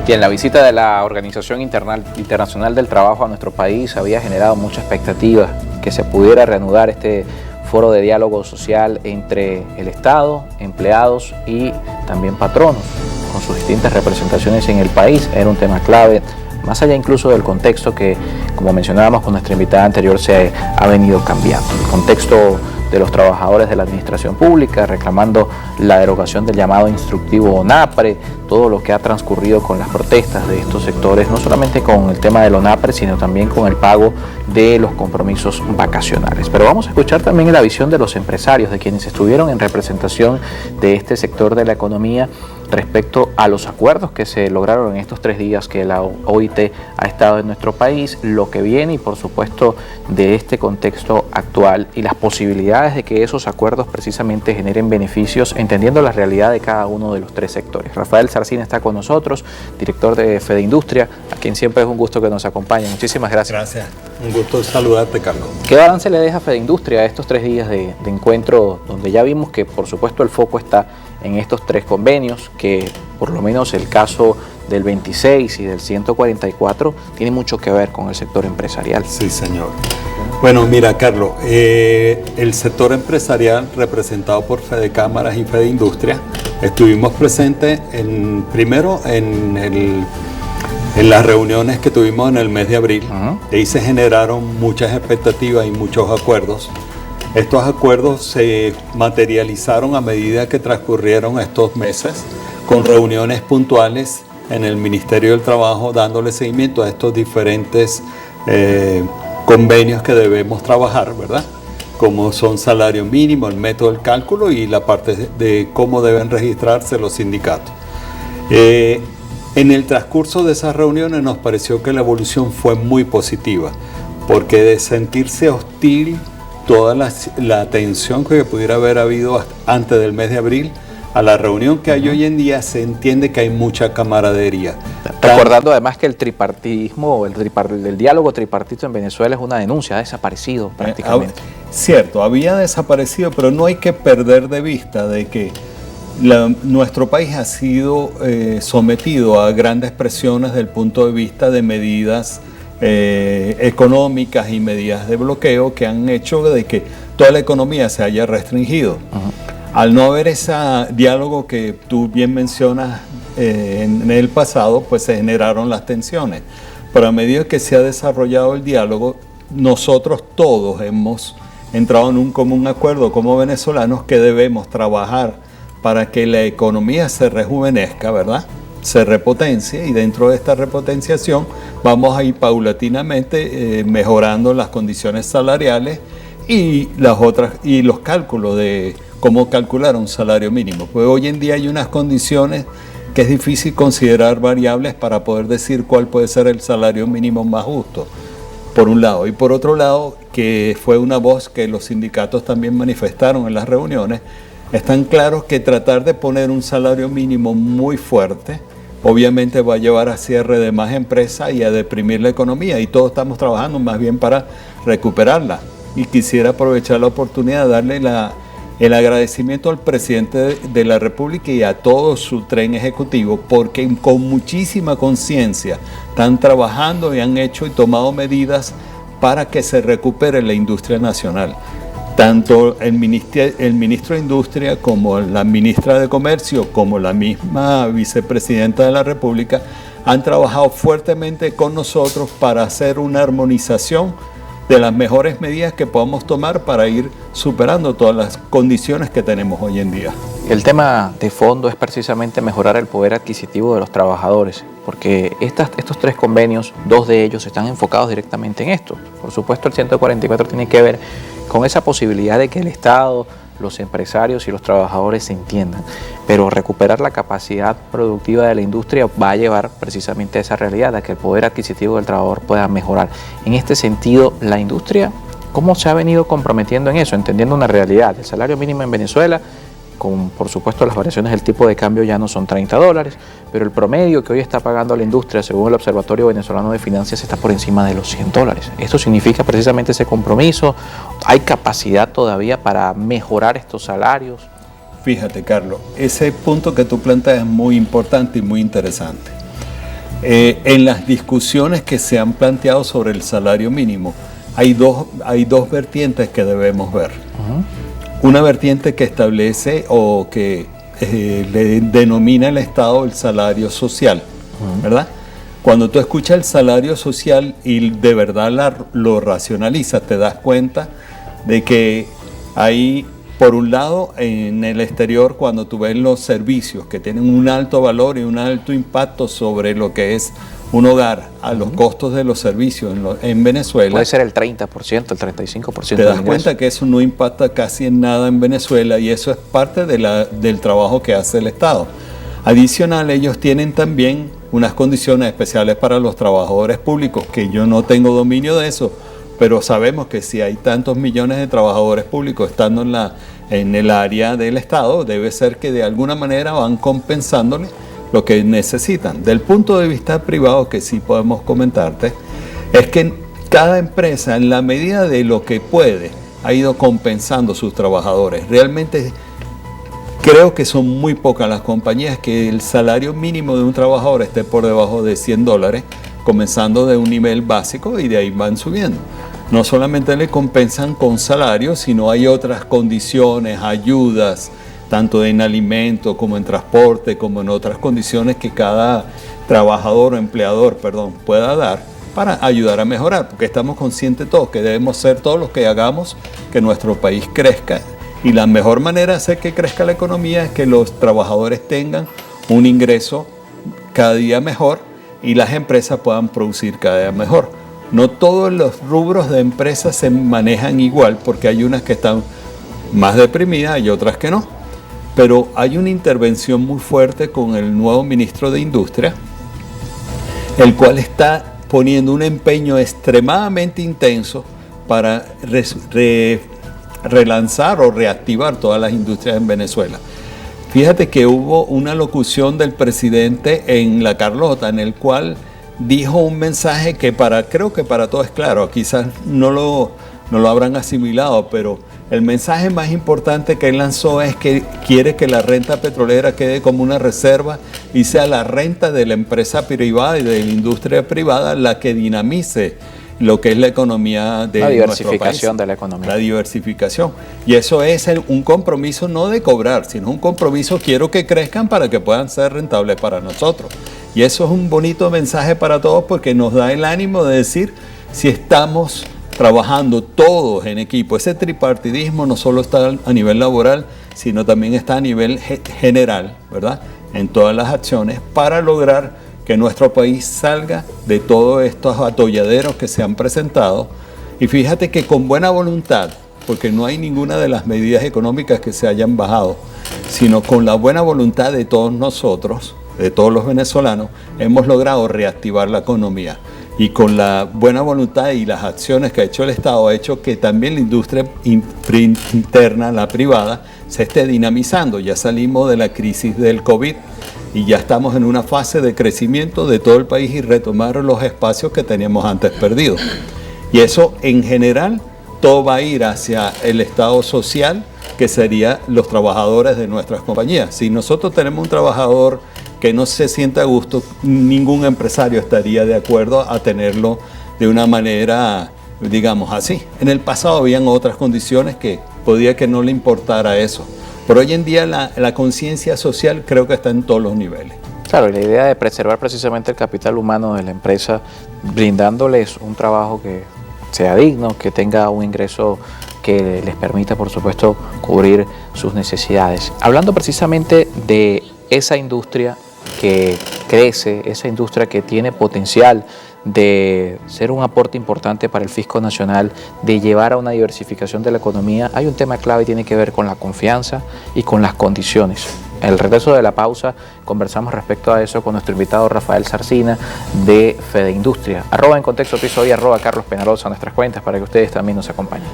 Bien, la visita de la Organización Internacional del Trabajo a nuestro país había generado mucha expectativa que se pudiera reanudar este foro de diálogo social entre el Estado, empleados y también patronos, con sus distintas representaciones en el país. Era un tema clave, más allá incluso del contexto que, como mencionábamos con nuestra invitada anterior, se ha venido cambiando. El contexto de los trabajadores de la administración pública, reclamando la derogación del llamado instructivo ONAPRE, todo lo que ha transcurrido con las protestas de estos sectores, no solamente con el tema del ONAPRE, sino también con el pago de los compromisos vacacionales. Pero vamos a escuchar también la visión de los empresarios, de quienes estuvieron en representación de este sector de la economía, respecto a los acuerdos que se lograron en estos 3 días que la OIT ha estado en nuestro país, lo que viene y por supuesto de este contexto actual y las posibilidades de que esos acuerdos precisamente generen beneficios, entendiendo la realidad de cada uno de los 3 sectores. Rafael Sarcina está con nosotros, director de FEDEindustria, a quien siempre es un gusto que nos acompañe. Muchísimas gracias. Gracias, un gusto saludarte, Carlos. ¿Qué balance le deja FEDEindustria a estos 3 días de encuentro, donde ya vimos que por supuesto el foco está en estos 3 convenios, que por lo menos el caso del 26 y del 144 tiene mucho que ver con el sector empresarial? Sí, señor. Bueno, mira, Carlos, el sector empresarial representado por Fedecámaras y Fedeindustria, estuvimos presentes primero en las reuniones que tuvimos en el mes de abril. De ahí se generaron muchas expectativas y muchos acuerdos. Estos acuerdos se materializaron a medida que transcurrieron estos meses, con reuniones puntuales en el Ministerio del Trabajo, dándole seguimiento a estos diferentes convenios que debemos trabajar, ¿verdad? Como son salario mínimo, el método del cálculo y la parte de cómo deben registrarse los sindicatos. En el transcurso de esas reuniones nos pareció que la evolución fue muy positiva, porque de sentirse hostil toda la tensión que pudiera haber habido antes del mes de abril, a la reunión que hay hoy en día, se entiende que hay mucha camaradería. Recordando además que el tripartismo, el diálogo tripartito en Venezuela es una denuncia, ha desaparecido prácticamente. Cierto, había desaparecido, pero no hay que perder de vista de que nuestro país ha sido sometido a grandes presiones desde el punto de vista de medidas económicas y medidas de bloqueo que han hecho de que toda la economía se haya restringido. Al no haber ese diálogo que tú bien mencionas en el pasado, pues se generaron las tensiones. Pero a medida que se ha desarrollado el diálogo, nosotros todos hemos entrado en un común acuerdo como venezolanos que debemos trabajar para que la economía se rejuvenezca, ¿verdad? Se repotencia, y dentro de esta repotenciación vamos a ir paulatinamente mejorando las condiciones salariales y los cálculos de cómo calcular un salario mínimo. Pues hoy en día hay unas condiciones que es difícil considerar variables para poder decir cuál puede ser el salario mínimo más justo, por un lado. Y por otro lado, que fue una voz que los sindicatos también manifestaron en las reuniones, están claros que tratar de poner un salario mínimo muy fuerte obviamente va a llevar a cierre de más empresas y a deprimir la economía, y todos estamos trabajando más bien para recuperarla. Y quisiera aprovechar la oportunidad de darle el agradecimiento al presidente de la República y a todo su tren ejecutivo, porque con muchísima conciencia están trabajando y han hecho y tomado medidas para que se recupere la industria nacional. Tanto el ministro de Industria como la ministra de Comercio, como la misma vicepresidenta de la República, han trabajado fuertemente con nosotros para hacer una armonización de las mejores medidas que podamos tomar para ir superando todas las condiciones que tenemos hoy en día. El tema de fondo es precisamente mejorar el poder adquisitivo de los trabajadores, porque estos 3 convenios, 2 de ellos están enfocados directamente en esto. Por supuesto, el 144 tiene que ver con esa posibilidad de que el Estado, los empresarios y los trabajadores se entiendan, pero recuperar la capacidad productiva de la industria va a llevar precisamente a esa realidad, a que el poder adquisitivo del trabajador pueda mejorar. En este sentido, la industria, ¿cómo se ha venido comprometiendo en eso? Entendiendo una realidad, el salario mínimo en Venezuela, con por supuesto las variaciones del tipo de cambio, ya no son $30, pero el promedio que hoy está pagando la industria, según el Observatorio Venezolano de Finanzas, está por encima de los $100. Esto significa precisamente ese compromiso. ¿Hay capacidad todavía para mejorar estos salarios? Fíjate, Carlos, ese punto que tú planteas es muy importante y muy interesante. En las discusiones que se han planteado sobre el salario mínimo, hay dos vertientes que debemos ver. Una vertiente que establece o que le denomina el Estado el salario social, ¿verdad? Cuando tú escuchas el salario social y de verdad lo racionalizas, te das cuenta de que hay, por un lado, en el exterior, cuando tú ves los servicios que tienen un alto valor y un alto impacto sobre lo que es un hogar, a los costos de los servicios en Venezuela. Puede ser el 30%, el 35%. Te das cuenta que eso no impacta casi en nada en Venezuela y eso es parte del trabajo que hace el Estado. Adicional, ellos tienen también unas condiciones especiales para los trabajadores públicos, que yo no tengo dominio de eso, pero sabemos que si hay tantos millones de trabajadores públicos estando en el área del Estado, debe ser que de alguna manera van compensándole lo que necesitan. Del punto de vista privado, que sí podemos comentarte, es que cada empresa, en la medida de lo que puede, ha ido compensando sus trabajadores. Realmente creo que son muy pocas las compañías que el salario mínimo de un trabajador esté por debajo de $100, comenzando de un nivel básico y de ahí van subiendo. No solamente le compensan con salario, sino hay otras condiciones, ayudas, tanto en alimento como en transporte, como en otras condiciones que cada trabajador o empleador, pueda dar para ayudar a mejorar, porque estamos conscientes todos que debemos ser todos los que hagamos que nuestro país crezca, y la mejor manera de hacer que crezca la economía es que los trabajadores tengan un ingreso cada día mejor y las empresas puedan producir cada día mejor. No todos los rubros de empresas se manejan igual, porque hay unas que están más deprimidas y otras que no. Pero hay una intervención muy fuerte con el nuevo ministro de Industria, el cual está poniendo un empeño extremadamente intenso para relanzar o reactivar todas las industrias en Venezuela. Fíjate que hubo una locución del presidente en La Carlota, en el cual dijo un mensaje que creo que para todos es claro, quizás no lo habrán asimilado, pero el mensaje más importante que él lanzó es que quiere que la renta petrolera quede como una reserva y sea la renta de la empresa privada y de la industria privada la que dinamice lo que es la economía de nuestro país. La diversificación de la economía. La diversificación. Y eso es un compromiso no de cobrar, sino un compromiso, quiero que crezcan para que puedan ser rentables para nosotros. Y eso es un bonito mensaje para todos porque nos da el ánimo de decir si estamos trabajando todos en equipo. Ese tripartidismo no solo está a nivel laboral, sino también está a nivel general, ¿verdad? En todas las acciones para lograr que nuestro país salga de todos estos atolladeros que se han presentado. Y fíjate que con buena voluntad, porque no hay ninguna de las medidas económicas que se hayan bajado, sino con la buena voluntad de todos nosotros, de todos los venezolanos, hemos logrado reactivar la economía. Y con la buena voluntad y las acciones que ha hecho el Estado, ha hecho que también la industria interna, la privada, se esté dinamizando. Ya salimos de la crisis del COVID y ya estamos en una fase de crecimiento de todo el país y retomar los espacios que teníamos antes perdidos. Y eso en general, todo va a ir hacia el Estado social, que serían los trabajadores de nuestras compañías. Si nosotros tenemos un trabajador que no se sienta a gusto, ningún empresario estaría de acuerdo a tenerlo de una manera, digamos así. En el pasado habían otras condiciones que podía que no le importara eso. Pero hoy en día la conciencia social creo que está en todos los niveles. Claro, y la idea de preservar precisamente el capital humano de la empresa, brindándoles un trabajo que sea digno, que tenga un ingreso que les permita, por supuesto, cubrir sus necesidades. Hablando precisamente de esa industria que crece, esa industria que tiene potencial de ser un aporte importante para el fisco nacional, de llevar a una diversificación de la economía, hay un tema clave y tiene que ver con la confianza y con las condiciones. En el regreso de la pausa conversamos respecto a eso con nuestro invitado Rafael Sarcina de Fede Industria. @en Contexto Piso y @Carlos Penarosa, nuestras cuentas para que ustedes también nos acompañen.